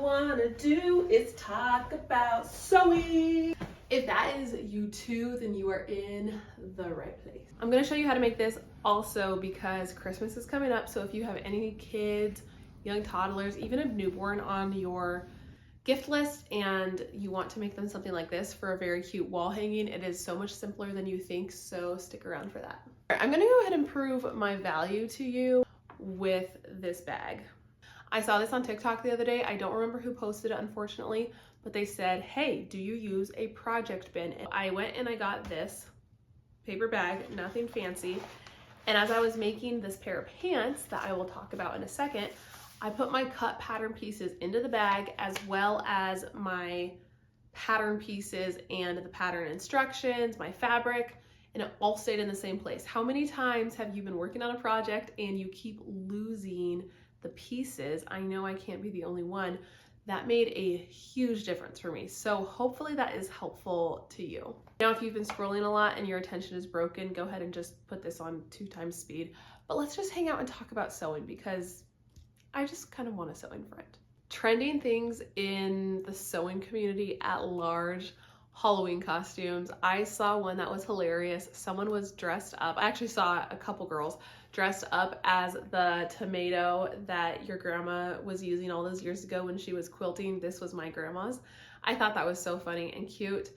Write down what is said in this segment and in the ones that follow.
wanna do is talk about sewing. If that is you too, then you are in the right place. I'm gonna show you how to make this also because Christmas is coming up. So if you have any kids, young toddlers, even a newborn on your gift list and you want to make them something like this for a very cute wall hanging, it is so much simpler than you think, so stick around for that. I'm gonna go ahead and prove my value to you with this bag. I saw this on TikTok the other day. I don't remember who posted it, unfortunately, but they said, hey, do you use a project bin? And I went and I got this paper bag, nothing fancy. And as I was making this pair of pants that I will talk about in a second, I put my cut pattern pieces into the bag as well as my pattern pieces and the pattern instructions, my fabric, and it all stayed in the same place. How many times have you been working on a project and you keep losing the pieces? I know I can't be the only one. That made a huge difference for me. So hopefully that is helpful to you. Now, if you've been scrolling a lot and your attention is broken, go ahead and just put this on 2x speed. But let's just hang out and talk about sewing because I just kind of want a sewing friend. Trending things in the sewing community at large, Halloween costumes. I saw one that was hilarious. Someone was dressed up. I actually saw a couple girls dressed up as the tomato that your grandma was using all those years ago when she was quilting. This was my grandma's. I thought that was so funny and cute.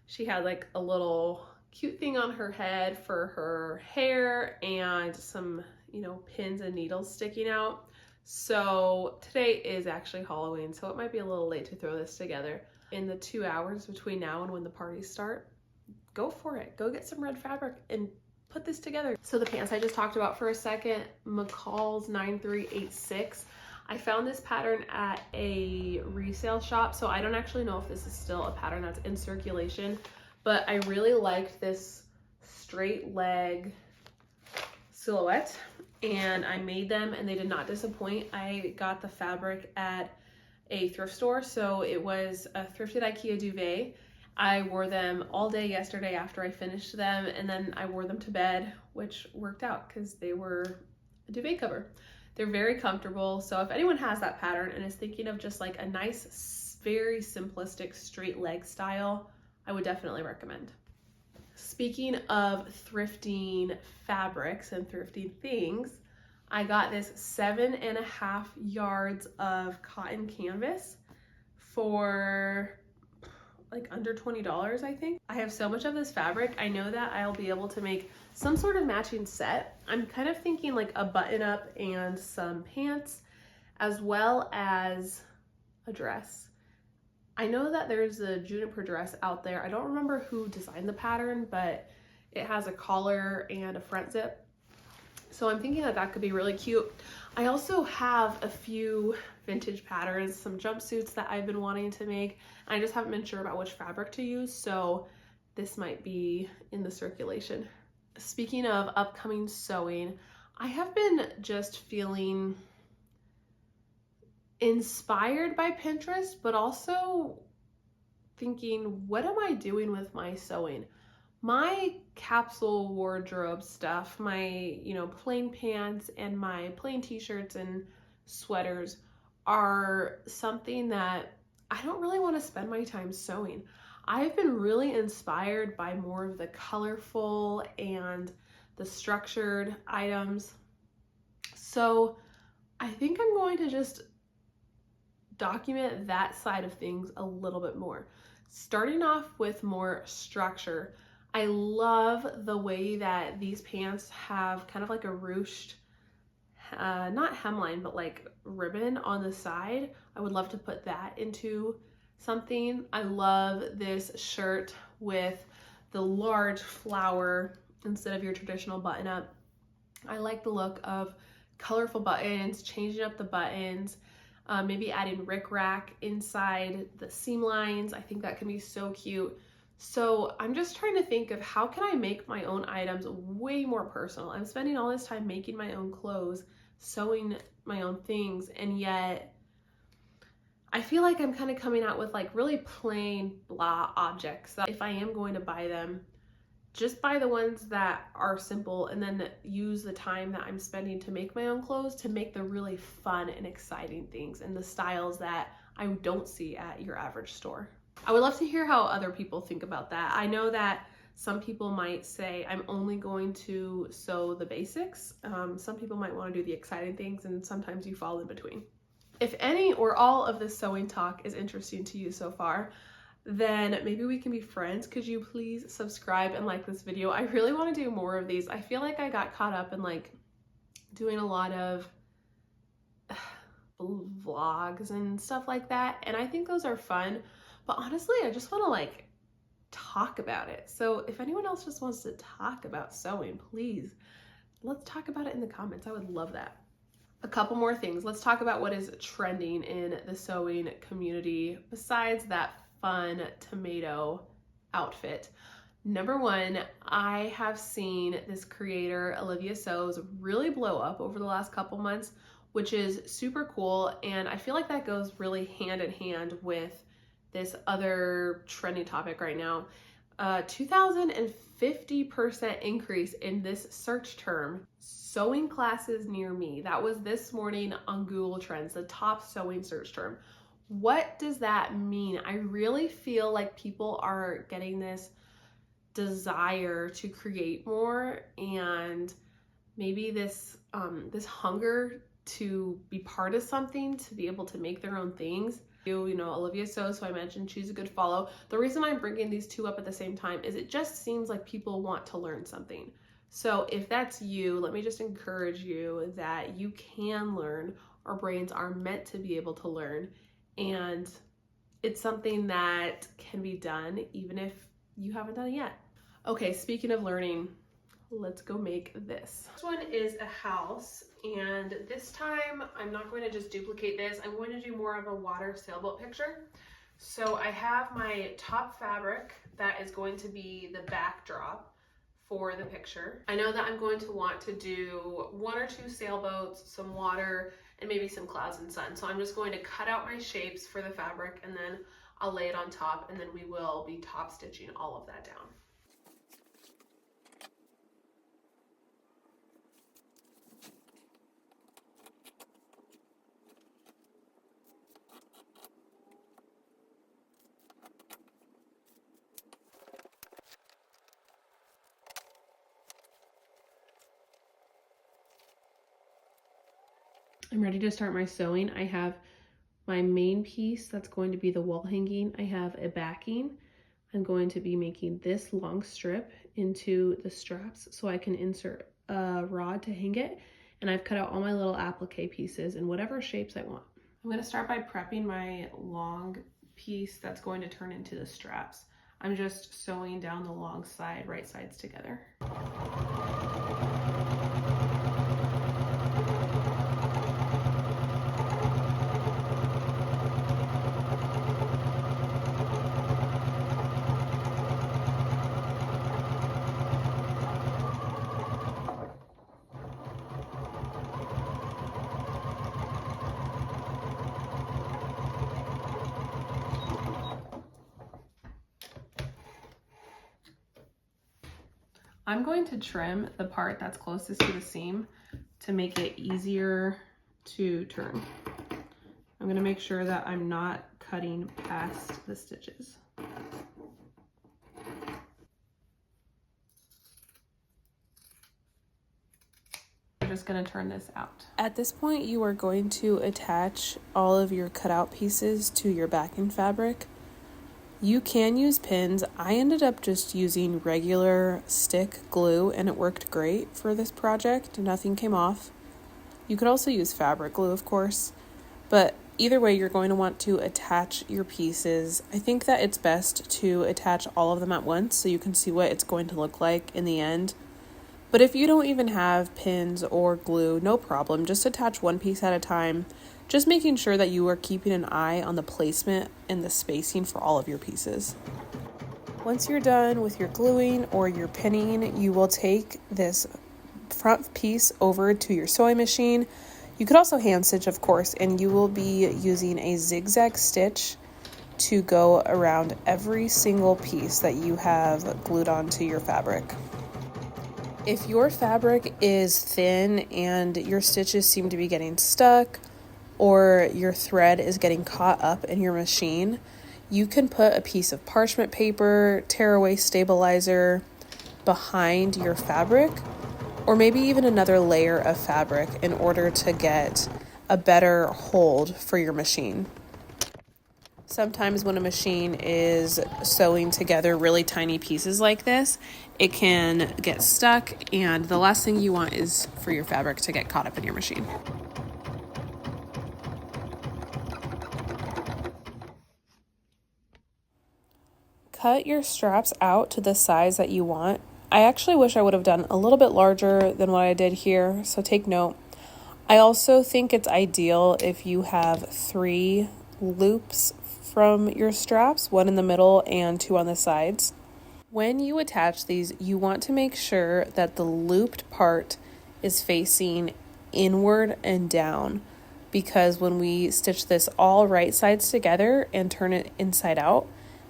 She had like a little cute thing on her head for her hair and some, pins and needles sticking out. So today is actually Halloween, so it might be a little late to throw this together. In the 2 hours between now and when the parties start, go for it. Go get some red fabric and put this together. So the pants I just talked about for a second, McCalls 9386. I found this pattern at a resale shop, so I don't actually know if this is still a pattern that's in circulation, but I really liked this straight leg silhouette and I made them and they did not disappoint. I got the fabric at a thrift store, so it was a thrifted IKEA duvet. I wore them all day yesterday after I finished them, and then I wore them to bed, which worked out because they were a duvet cover. They're very comfortable, so if anyone has that pattern and is thinking of just like a nice, very simplistic straight leg style, I would definitely recommend. Speaking of thrifting fabrics and thrifting things, I got this 7.5 yards of cotton canvas for like under $20, I think. I have so much of this fabric. I know that I'll be able to make some sort of matching set. I'm kind of thinking like a button up and some pants as well as a dress. I know that there's a juniper dress out there. I don't remember who designed the pattern, but it has a collar and a front zip. So I'm thinking that that could be really cute. I also have a few vintage patterns, some jumpsuits that I've been wanting to make. I just haven't been sure about which fabric to use, so this might be in the circulation. Speaking of upcoming sewing, I have been just feeling inspired by Pinterest, but also thinking, what am I doing with my sewing? My capsule wardrobe stuff, my, plain pants and my plain t-shirts and sweaters are something that I don't really want to spend my time sewing. I've been really inspired by more of the colorful and the structured items. So I think I'm going to just document that side of things a little bit more. Starting off with more structure. I love the way that these pants have kind of like a ruched, not hemline, but like ribbon on the side. I would love to put that into something. I love this shirt with the large flower instead of your traditional button up. I like the look of colorful buttons, changing up the buttons, maybe adding rickrack inside the seam lines. I think that can be so cute. So I'm just trying to think of how can I make my own items way more personal. I'm spending all this time making my own clothes, sewing my own things, and yet I feel like I'm kind of coming out with like really plain blah objects. So if I am going to buy them, just buy the ones that are simple and then use the time that I'm spending to make my own clothes to make the really fun and exciting things and the styles that I don't see at your average store. I would love to hear how other people think about that. I know that some people might say, I'm only going to sew the basics. Some people might want to do the exciting things, and sometimes you fall in between. If any or all of this sewing talk is interesting to you so far, then maybe we can be friends. Could you please subscribe and like this video? I really want to do more of these. I feel like I got caught up in like doing a lot of vlogs and stuff like that, and I think those are fun, but honestly I just want to like talk about it. So if anyone else just wants to talk about sewing, please let's talk about it in the comments. I would love that. A couple more things. Let's talk about what is trending in the sewing community besides that fun tomato outfit. Number one, I have seen this creator Olivia Sews really blow up over the last couple months, which is super cool, and I feel like that goes really hand in hand with this other trending topic right now. 2,050% increase in this search term, sewing classes near me. That was this morning on Google Trends, the top sewing search term. What does that mean? I really feel like people are getting this desire to create more, and maybe this this hunger to be part of something, to be able to make their own things. You know, Olivia Sews, so I mentioned she's a good follow. The reason I'm bringing these two up at the same time is it just seems like people want to learn something. So if that's you, let me just encourage you that you can learn. Our brains are meant to be able to learn, and it's something that can be done even if you haven't done it yet. Okay, speaking of learning, let's go make this. This one is a house, and this time I'm not going to just duplicate this. I'm going to do more of a water sailboat picture. So I have my top fabric that is going to be the backdrop for the picture. I know that I'm going to want to do 1 or 2 sailboats, some water, and maybe some clouds and sun. So I'm just going to cut out my shapes for the fabric, and then I'll lay it on top, and then we will be top stitching all of that down. I'm ready to start my sewing. I have my main piece that's going to be the wall hanging. I have a backing. I'm going to be making this long strip into the straps so I can insert a rod to hang it. And I've cut out all my little applique pieces in whatever shapes I want. I'm going to start by prepping my long piece that's going to turn into the straps. I'm just sewing down the long side, right sides together. I'm going to trim the part that's closest to the seam to make it easier to turn. I'm going to make sure that I'm not cutting past the stitches. I'm just going to turn this out. At this point, you are going to attach all of your cutout pieces to your backing fabric. You can use pins. I ended up just using regular stick glue, and it worked great for this project. Nothing came off. You could also use fabric glue, of course, but either way, you're going to want to attach your pieces. I think that it's best to attach all of them at once so you can see what it's going to look like in the end. But if you don't even have pins or glue, no problem. Just attach one piece at a time, just making sure that you are keeping an eye on the placement and the spacing for all of your pieces. Once you're done with your gluing or your pinning, you will take this front piece over to your sewing machine. You could also hand stitch, of course, and you will be using a zigzag stitch to go around every single piece that you have glued onto your fabric. If your fabric is thin and your stitches seem to be getting stuck, or your thread is getting caught up in your machine, you can put a piece of parchment paper, tearaway stabilizer behind your fabric, or maybe even another layer of fabric in order to get a better hold for your machine. Sometimes when a machine is sewing together really tiny pieces like this, it can get stuck, and the last thing you want is for your fabric to get caught up in your machine. Cut your straps out to the size that you want. I actually wish I would have done a little bit larger than what I did here, so take note. I also think it's ideal if you have 3 loops from your straps, 1 in the middle and 2 on the sides. When you attach these, you want to make sure that the looped part is facing inward and down, because when we stitch this all right sides together and turn it inside out,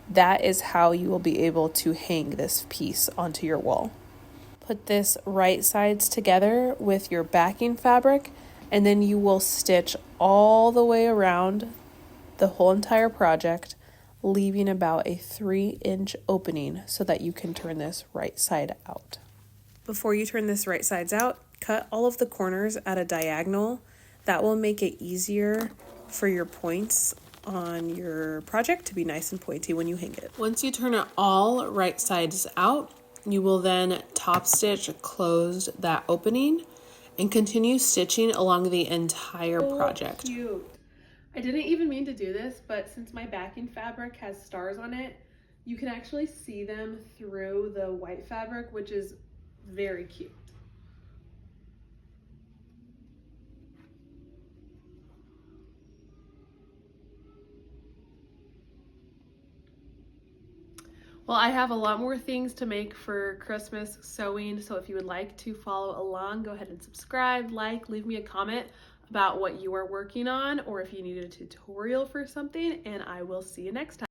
that is how you will be able to hang this piece onto your wall. Put this right sides together with your backing fabric, and then you will stitch all the way around the whole entire project, leaving about a 3-inch opening so that you can turn this right side out. Before you turn this right sides out, cut all of the corners at a diagonal. That will make it easier for your points on your project to be nice and pointy when you hang it. Once you turn it all right sides out, you will then top stitch close that opening and continue stitching along the entire project. Oh, cute. I didn't even mean to do this, but since my backing fabric has stars on it, you can actually see them through the white fabric, which is very cute. Well, I have a lot more things to make for Christmas sewing, so if you would like to follow along, go ahead and subscribe, leave me a comment about what you are working on, or if you need a tutorial for something, and I will see you next time.